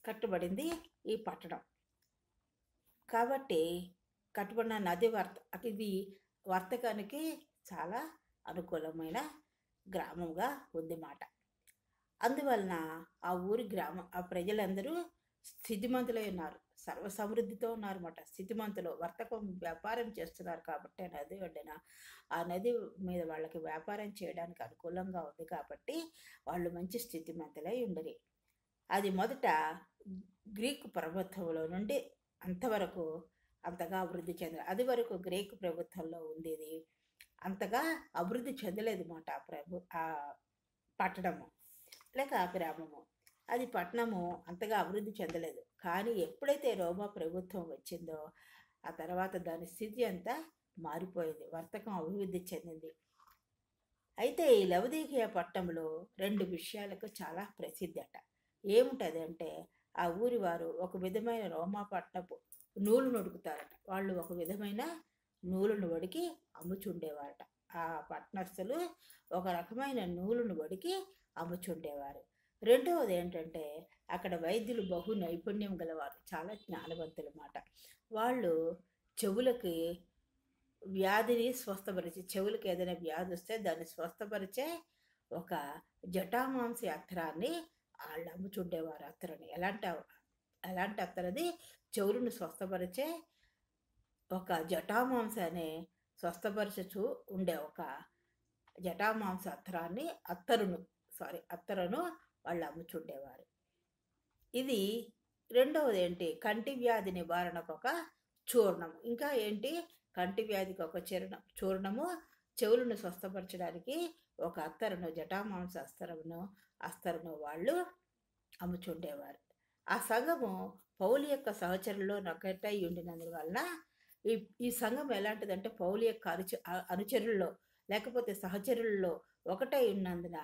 కట్టుబడింది ఈ పట్టణం. కాబట్టి కట్టుబడిన నది ఇది వర్తకానికి చాలా అనుకూలమైన గ్రామంగా ఉంది మాట. అందువలన ఆ ఊరి ఆ ప్రజలందరూ స్థితిమంతులై ఉన్నారు, సర్వసమృద్ధితో ఉన్నారన్నమాట. స్థితిమంతులు వర్తకం వ్యాపారం చేస్తున్నారు కాబట్టి నది ఒడ్డున ఆ నది మీద వాళ్ళకి వ్యాపారం చేయడానికి అనుకూలంగా ఉంది కాబట్టి వాళ్ళు మంచి స్థితిమంతులై ఉండరు. అది మొదట గ్రీకు ప్రభుత్వంలో నుండి అంతవరకు అంతగా అభివృద్ధి చెందలేదు. అది వరకు గ్రీకు ప్రభుత్వంలో ఉండేది, అంతగా అభివృద్ధి చెందలేదు మాట ఆ పట్టణము లేక ఆ గ్రామము. అది పట్టణము అంతగా అభివృద్ధి చెందలేదు. కానీ ఎప్పుడైతే రోమా ప్రభుత్వం వచ్చిందో ఆ తర్వాత దాని స్థితి అంతా మారిపోయింది, వర్తకం అభివృద్ధి చెందింది. అయితే ఈ లవదీకియా పట్టణంలో 2 విషయాలకు చాలా ప్రసిద్ధి అట. ఏముంటుంది అంటే ఆ ఊరి వారు ఒక విధమైన రోమా పట్టణపు నూలు నొడుకుతారట. వాళ్ళు ఒక విధమైన నూలును వడికి అమ్ముచుండేవారట. ఆ పట్టణస్థులు ఒక రకమైన నూలును వడికి అమ్ముచుండేవారు. రెండవది ఏంటంటే అక్కడ వైద్యులు బహు నైపుణ్యం గలవారు, చాలా జ్ఞానవంతులు మాట. వాళ్ళు చెవులకి వ్యాధిని స్వస్థపరిచే, చెవులకి ఏదైనా వ్యాధి వస్తే దాన్ని స్వస్థపరిచే ఒక జటామాంసి అత్తరాన్ని వాళ్ళు అమ్ముచుండేవారు. అత్తరని ఎలాంటి అత్తరది? చెవులను స్వస్థపరిచే ఒక జటామాంసాన్ని స్వస్థపరచు ఉండే ఒక జటామాంస అత్తరును వాళ్ళు అమ్ముచుండేవారు. ఇది రెండవది ఏంటి? కంటి వ్యాధి నివారణకు ఒక చూర్ణం. ఇంకా ఏంటి? కంటి వ్యాధికి ఒక చూర్ణము, చెవులను స్వస్థపరచడానికి ఒక అత్తరును, జటామాంస అస్తరును వాళ్ళు అమ్ముచుండేవారు. ఆ సంఘము పౌలు యొక్క సహచరుల్లో ఒకటై ఉండినందువలన ఈ సంఘం ఎలాంటిదంటే పౌలు యొక్క అనుచరుల్లో లేకపోతే సహచరుల్లో ఒకటై ఉన్నందున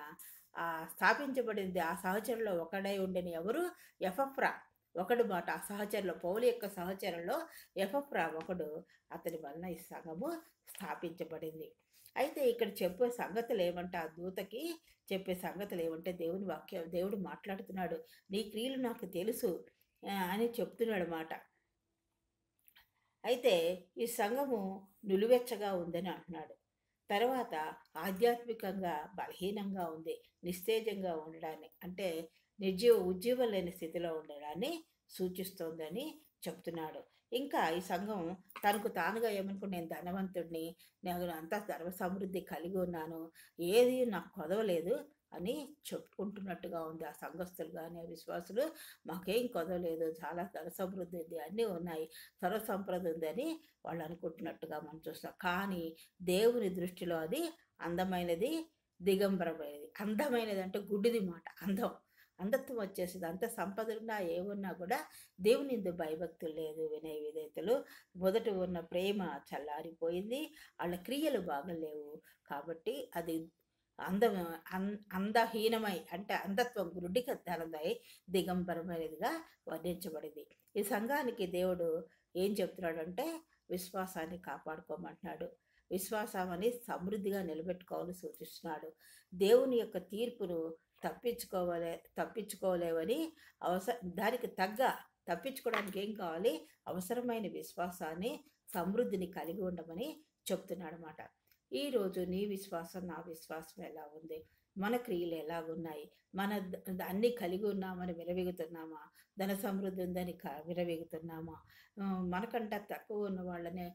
స్థాపించబడింది. ఆ సహచరులో ఒకడై ఉండిన ఎవరు? ఎపఫ్రా ఒకడు మాట. ఆ సహచరులో, పౌలు యొక్క సహచరులో ఎపఫ్రా ఒకడు. అతని వలన ఈ సంఘము స్థాపించబడింది. అయితే ఇక్కడ చెప్పే సంగతులు ఏమంటే, ఆ దూతకి చెప్పే సంగతులు ఏమంటే, దేవుడు మాట్లాడుతున్నాడు. నీ క్రియలు నాకు తెలుసు అని చెప్తున్నాడు మాట. అయితే ఈ సంఘము నిలువెచ్చగా ఉందని అంటున్నాడు. తర్వాత ఆధ్యాత్మికంగా బలహీనంగా ఉంది, నిస్తేజంగా ఉండడాన్ని, అంటే ఉజ్జీవం లేని స్థితిలో ఉండడాన్ని సూచిస్తోందని చెప్తున్నాడు. ఇంకా ఈ సంఘం తనకు తానుగా ఏమనుకో, నేను ధనవంతుడిని, నేను అంతా సర్వ సమృద్ధి కలిగి ఉన్నాను, ఏది నాకు కొదవలేదు అని చెప్పుకుంటున్నట్టుగా ఉంది. ఆ సంఘస్థులు కానీ ఆ విశ్వాసులు మాకేం కొదవలేదు, చాలా ధన సమృద్ధి ఉంది, అన్నీ ఉన్నాయి, సర్వసంపద ఉందని వాళ్ళు అనుకుంటున్నట్టుగా మనం చూస్తాం. కానీ దేవుని దృష్టిలో అది అందమైనది, దిగంబరమైనది. అందమైనది అంటే గుడ్డిది మాట. అంధత్వం వచ్చేసింది. అంత సంపదలున్నా ఏమున్నా కూడా దేవుని యందు భయభక్తులు లేదు, వినయ విధేయతలు, మొదట ఉన్న ప్రేమ చల్లారిపోయింది, వాళ్ళ క్రియలు బాగలేవు. కాబట్టి అది అందహీనమై, అంటే అంధత్వం గుడ్డికత్తనమై దిగంబరమైనదిగా వర్ణించబడింది. ఈ సంఘానికి దేవుడు ఏం చెప్తున్నాడంటే విశ్వాసాన్ని కాపాడుకోమంటున్నాడు. విశ్వాసాన్ని సమృద్ధిగా నిలబెట్టుకోవాలని సూచిస్తున్నాడు. దేవుని యొక్క తీర్పును తప్పించుకోలేవని దానికి తప్పించుకోవడానికి ఏం కావాలి? అవసరమైన విశ్వాసాన్ని, సమృద్ధిని కలిగి ఉండమని చెప్తున్నాడు అన్నమాట. ఈరోజు నీ విశ్వాసం, నా విశ్వాసం ఎలా ఉంది? మన క్రియలు ఎలాగున్నాయి? మన అన్నీ కలిగి ఉన్నామని విరవీగుతున్నామా? ధన సమృద్ధి ఉందని విరవీగుతున్నామా? మనకంటే తక్కువ ఉన్న వాళ్ళని,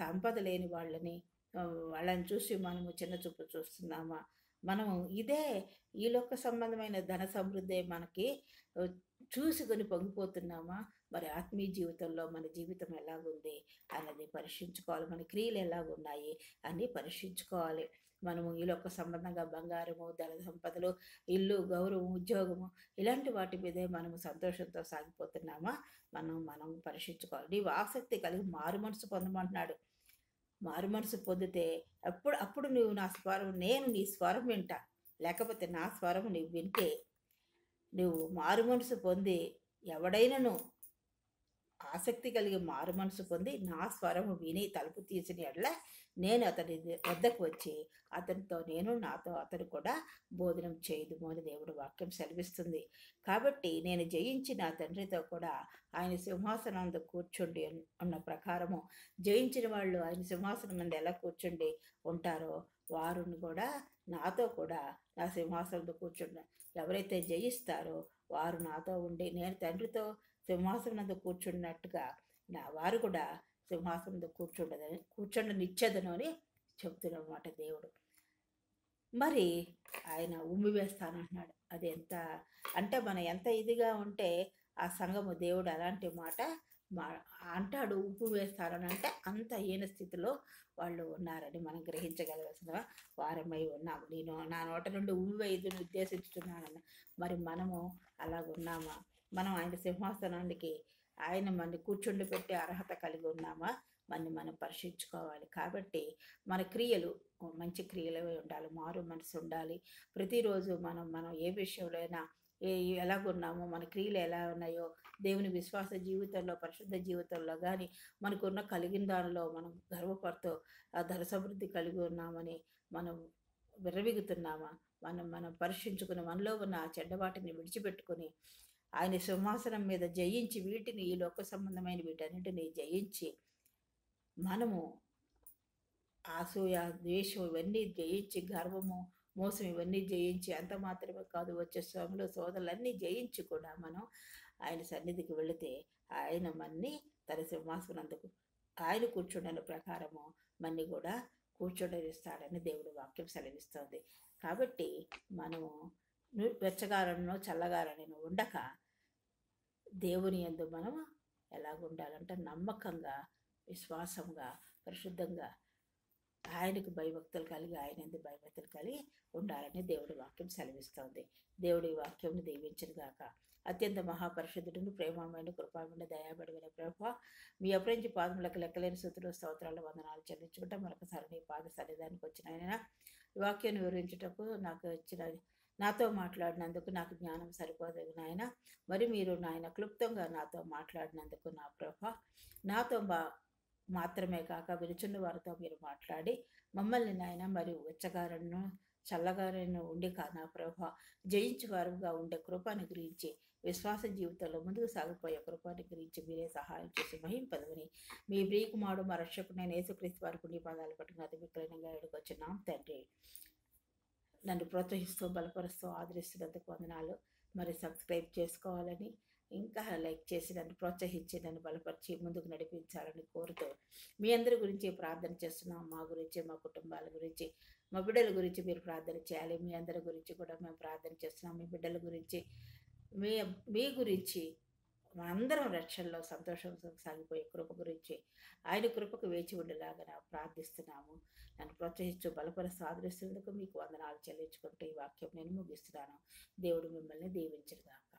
సంపద లేని వాళ్ళని చూసి మనము చిన్న చూపు చూస్తున్నామా? మనం ఈ లోక సంబంధమైన ధన సమృద్ధి మనకి చూసుకొని పొంగిపోతున్నామా? మరి ఆత్మీయ జీవితంలో మన జీవితం ఎలాగుంది అన్నది పరీక్షించుకోవాలి. మన క్రియలు ఎలాగున్నాయి అని పరీక్షించుకోవాలి. మనము ఈ లోక సంబంధంగా బంగారము, ధన సంపదలు, ఇల్లు, గౌరవం, ఉద్యోగము ఇలాంటి వాటి మీదే మనము సంతోషంతో సాగిపోతున్నామా? మనం పరీక్షించుకోవాలి. నీవు ఆసక్తి కలిగి మారు మనసు పొందమంటున్నాడు. మారు మనసు పొందితే అప్పుడు నేను నీ స్వరం వింటా, లేకపోతే నా స్వరం నీవు వింటే, నువ్వు మారు మనసు పొంది ఎవడైనను ఆసక్తి కలిగి మారు మనసు పొంది నా స్వరము విని తలుపు తీసిన ఎడల నేను అతని వద్దకు వచ్చి అతనితో నేను నాతో అతను కూడా భోజనం చేయుదుము అని దేవుడు వాక్యం సెలవిస్తుంది. కాబట్టి నేను జయించి నా తండ్రితో కూడా ఆయన సింహాసనం మీద కూర్చుండి ఉన్న ప్రకారము జయించిన వాళ్ళు ఆయన సింహాసనం మీద ఎలా కూర్చుండి ఉంటారో వారిని కూడా నాతో కూడా నా సింహాసనంతో కూర్చుంటారు. ఎవరైతే జయిస్తారో వారు నాతో ఉండి నేను తండ్రితో సింహాసనంతో కూర్చున్నట్టుగా నా వారు కూడా సింహాసనంతో కూర్చుండనిచ్చేదను అని చెప్తున్నమాట దేవుడు. మరి ఆయన ఉమ్మి వేస్తానంటున్నాడు. అది ఎంత అంటే మనం ఎంత ఇదిగా ఉంటే ఆ సంఘము దేవుడు అలాంటి మాట అంటాడు. ఉప్పు వేస్తారని అంటే అంత హీన స్థితిలో వాళ్ళు ఉన్నారని మనం గ్రహించగలవలసిన వారమై ఉన్నాము. నేను నా నోట నుండి ఉమ్మి వేయుదును ఉద్దేశించుతున్నానన్న మరి మనము అలాగున్నామా? మనం ఆయన సింహాసనానికి ఆయన మన కూర్చుండి పెట్టే అర్హత కలిగి ఉన్నామా? మనం పరీక్షించుకోవాలి. కాబట్టి మన క్రియలు మంచి క్రియలవే ఉండాలి. మారు మనసు ఉండాలి. ప్రతిరోజు మనం ఏ విషయంలో అయినా ఎలాగున్నామో మన క్రియలు ఎలా ఉన్నాయో దేవుని విశ్వాస జీవితంలో పరిశుద్ధ జీవితంలో కానీ మనకున్న కలిగిన దానిలో మనం గర్వపడుతూ ఆ ధన సమృద్ధి కలిగి ఉన్నామని మనం విర్రవీగుతున్నామా? మనం పరీక్షించుకుని మనలో ఉన్న ఆ చెడ్డవాటిని విడిచిపెట్టుకుని ఆయన సింహాసనం మీద జయించి వీటిని ఈ లోక సంబంధమైన వీటన్నిటిని జయించి మనము అసూయ ద్వేషం ఇవన్నీ జయించి గర్వము మోసం ఇవన్నీ జయించి అంత మాత్రమే కాదు వచ్చే శ్రమలు సోదరులన్నీ జయించి కూడా మనం ఆయన సన్నిధికి వెళితే ఆయన మన్ని తన సింహాసనందుకు ఆయన కూర్చుండని ప్రకారము మన్ని కూడా కూర్చోడనిస్తాడని దేవుడు వాక్యం సెలవిస్తుంది. కాబట్టి మనము వెచ్చగారనో చల్లగారనో ఉండక దేవుని యందు మనం ఎలాగుండాలంటే నమ్మకంగా విశ్వాసంగా పరిశుద్ధంగా ఆయనకు భయభక్తులు కలిగి ఆయన యందు భయభక్తులు కలిగి ఉండాలని దేవుడి వాక్యం సెలవిస్తుంది. దేవుడి వాక్యం దీవించుగాక. అత్యంత మహాపరిశుద్ధుడును ప్రేమమైన కృపామైన దయాబడిన ప్రభా మీ అప్రించి పాదములకు లెక్కలేని స్థుతులు స్తోత్రాలు వందనాలు చెల్లించుకుంటా మరొకసారి నీ పాద సన్నిధానికి వచ్చిన ఆయన ఈ వాక్యాన్ని వివరించుటకు నాతో మాట్లాడినందుకు నాకు జ్ఞానం సరిపోదు నాయన. మరి మీరు నాయన క్లుప్తంగా నాతో మాట్లాడినందుకు నా ప్రభా నాతో మాత్రమే కాక విరుచున్న వారితో మీరు మాట్లాడి మమ్మల్ని నాయన మరి వెచ్చగారను చల్లగారను ఉండి నా ప్రభా జయించే వారుగా ఉండే కృపాను గురించి విశ్వాస జీవితంలో ముందుకు సాగిపోయే కృపాను గురించి మీరే సహాయం చేసి మహింపదవని మీ ప్రియకుమారుడు మా రక్షకుడు నేను యేసుక్రీస్తు వారికి నీ పాదాలు పట్టుకుని అతి విక్రయంగా ఎడుకొచ్చున్నాం తండ్రి. నన్ను ప్రోత్సహిస్తూ బలపరుస్తూ ఆదరిస్తున్నందుకు వందనాలు. మరి సబ్స్క్రైబ్ చేసుకోవాలని ఇంకా లైక్ చేసి నన్ను ప్రోత్సహించి నన్ను బలపరిచి ముందుకు నడిపించాలని కోరుతూ మీ అందరి గురించి ప్రార్థన చేస్తున్నాం. మా గురించి మా కుటుంబాల గురించి మా బిడ్డల గురించి మీరు ప్రార్థన చేయాలి. మీ అందరి గురించి కూడా మేము ప్రార్థన చేస్తున్నాం. మీ బిడ్డల గురించి మీ గురించి అందరం రక్షణలో సంతోషంతో సాగిపోయే కృప గురించి ఆయన కృపకు వేచి ఉండేలాగా ప్రార్థిస్తున్నాము. నన్ను ప్రోత్సహిస్తూ బలపరుస్తూ ఆదరిస్తున్నందుకు మీకు వందనాలు చెల్లించుకుంటూ ఈ వాక్యం నేను ముగిస్తున్నాను. దేవుడు మిమ్మల్ని దీవించుగాక.